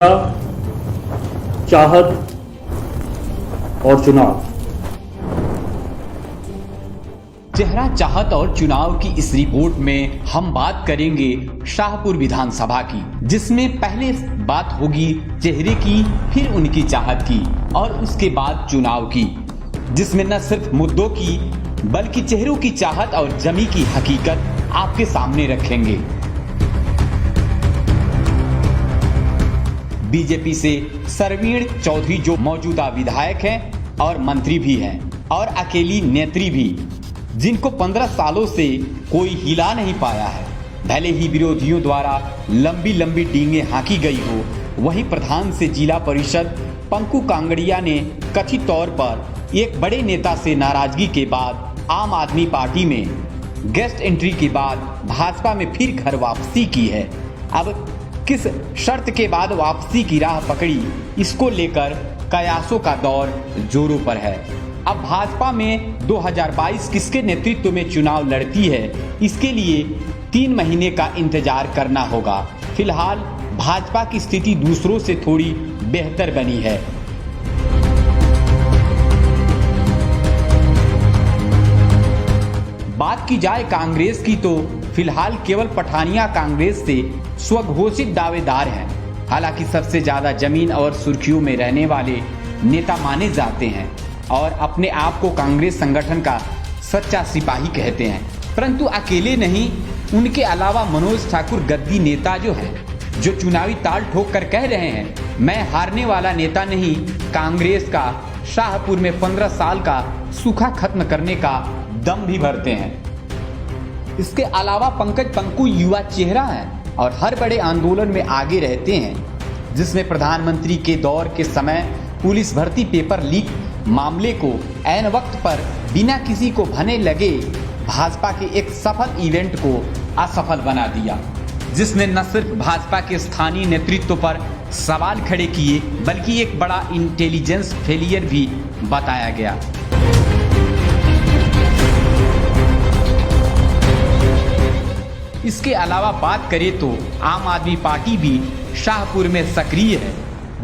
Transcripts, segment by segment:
चाहत और चुनाव। चेहरा चाहत और चुनाव की इस रिपोर्ट में हम बात करेंगे शाहपुर विधानसभा की, जिसमें पहले बात होगी चेहरे की, फिर उनकी चाहत की और उसके बाद चुनाव की, जिसमें न सिर्फ मुद्दों की बल्कि चेहरों की चाहत और जमी की हकीकत आपके सामने रखेंगे। बीजेपी से सरवीण चौधरी जो मौजूदा विधायक हैं और मंत्री भी हैं और अकेली नेत्री भी, जिनको 15 सालों से कोई हिला नहीं पाया है, भले ही विरोधियों द्वारा लंबी लंबी डींगे हाँकी गई हो। वहीं प्रधान से जिला परिषद पंकु कांगड़िया ने कथित तौर पर एक बड़े नेता से नाराजगी के बाद आम आदमी पार्टी में गेस्ट एंट्री के बाद भाजपा में फिर घर वापसी की है। अब किस शर्त के बाद वापसी की राह पकड़ी, इसको लेकर कयासों का दौर जोरों पर है। अब भाजपा में 2022 किसके नेतृत्व में चुनाव लड़ती है, इसके लिए 3 महीने का इंतजार करना होगा। फिलहाल भाजपा की स्थिति दूसरों से थोड़ी बेहतर बनी है। बात की जाए कांग्रेस की तो फिलहाल केवल पठानिया कांग्रेस से स्वघोषित दावेदार हैं। हालांकि सबसे ज्यादा जमीन और सुर्खियों में रहने वाले नेता माने जाते हैं और अपने आप को कांग्रेस संगठन का सच्चा सिपाही कहते हैं, परंतु अकेले नहीं, उनके अलावा मनोज ठाकुर गद्दी नेता जो हैं, जो चुनावी ताल ठोक कर कह रहे हैं मैं हारने वाला नेता नहीं, कांग्रेस का शाहपुर में 15 साल का सूखा खत्म करने का दम भी भरते हैं। इसके अलावा पंकज पंकु युवा चेहरा है और हर बड़े आंदोलन में आगे रहते हैं, जिसमें प्रधानमंत्री के दौर के समय पुलिस भर्ती पेपर लीक मामले को ऐन वक्त पर बिना किसी को भने लगे भाजपा के एक सफल इवेंट को असफल बना दिया, जिसने न सिर्फ भाजपा के स्थानीय नेतृत्व पर सवाल खड़े किए बल्कि एक बड़ा इंटेलिजेंस फेलियर भी बताया गया। इसके अलावा बात करें तो आम आदमी पार्टी भी शाहपुर में सक्रिय है,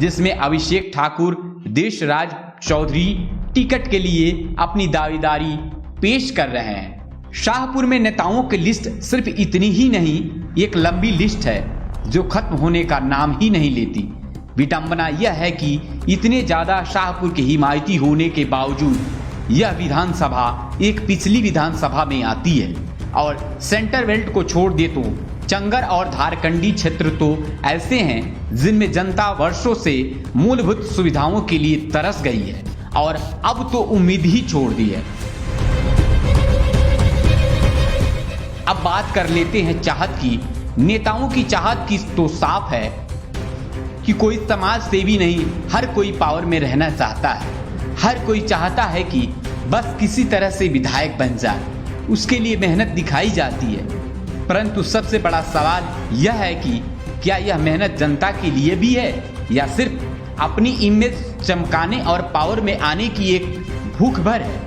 जिसमें अभिषेक ठाकुर, देशराज चौधरी टिकट के लिए अपनी दावेदारी पेश कर रहे हैं। शाहपुर में नेताओं की लिस्ट सिर्फ इतनी ही नहीं, एक लंबी लिस्ट है जो खत्म होने का नाम ही नहीं लेती। विडंबना यह है कि इतने ज्यादा शाहपुर के हिमायती होने के बावजूद यह विधानसभा एक पिछली विधानसभा में आती है और सेंटर बेल्ट को छोड़ दे तो चंगर और धारकंडी क्षेत्र तो ऐसे हैं जिनमें जनता वर्षों से मूलभूत सुविधाओं के लिए तरस गई है और अब तो उम्मीद ही छोड़ दी है। अब बात कर लेते हैं चाहत की। नेताओं की चाहत की तो साफ है कि कोई समाज सेवी नहीं, हर कोई पावर में रहना चाहता है। हर कोई चाहता है कि बस किसी तरह से विधायक बन जाए, उसके लिए मेहनत दिखाई जाती है, परंतु सबसे बड़ा सवाल यह है कि क्या यह मेहनत जनता के लिए भी है या सिर्फ अपनी इमेज चमकाने और पावर में आने की एक भूख भर है।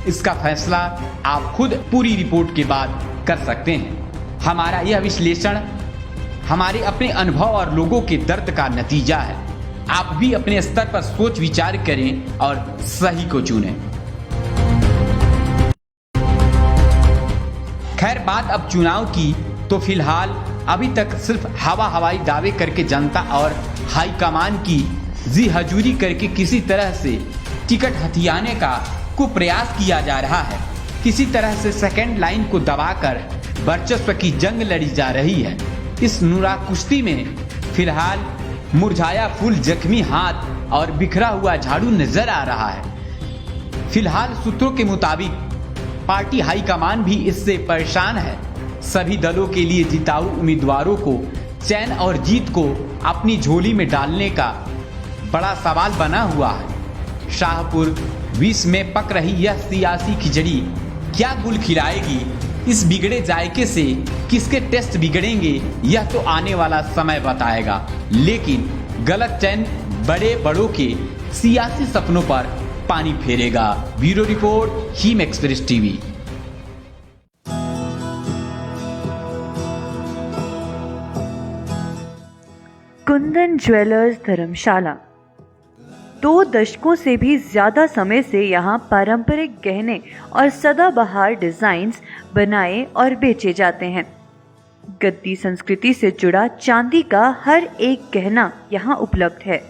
इसका फैसला आप खुद पूरी रिपोर्ट के बाद कर सकते हैं। हमारा यह विश्लेषण हमारे अपने अनुभव और लोगों के दर्द का नतीजा है। आप भी अपने स्तर पर सोच विचार करें और सही को चुनें। खैर, बात अब चुनाव की तो फिलहाल अभी तक सिर्फ हवाई दावे करके जनता और हाईकमान की जी हजूरी करके किसी तरह से टिकट हथियाने का कुप्रयास किया जा रहा है। किसी तरह से सेकेंड लाइन को दबाकर वर्चस्व की जंग लड़ी जा रही है। इस नुरा कुश्ती में फिलहाल मुरझाया फूल, जख्मी हाथ और बिखरा हुआ झाड़ू नजर आ रहा है। फिलहाल सूत्रों के मुताबिक पार्टी हाईकमान भी इससे परेशान है। सभी दलों के लिए जिताऊ उम्मीदवारों को चैन और जीत को अपनी झोली में डालने का बड़ा सवाल बना हुआ है। शाहपुर 20 में पक रही यह सियासी खिचड़ी क्या गुल खिलाएगी? इस बिगड़े जायके से किसके टेस्ट बिगड़ेंगे, यह तो आने वाला समय बताएगा। लेकिन गलत चयन बड़े बड़ों के सियासी सपनों पर पानी फेरेगा। Bureau report, Him express TV. Kundan jewellers Dharamshala 2 दशकों से भी ज़्यादा समय से यहाँ पारंपरिक गहने और सदाबहार डिज़ाइंस बनाए और बेचे जाते हैं। गद्दी संस्कृति से जुड़ा चांदी का हर एक गहना यहाँ उपलब्ध है।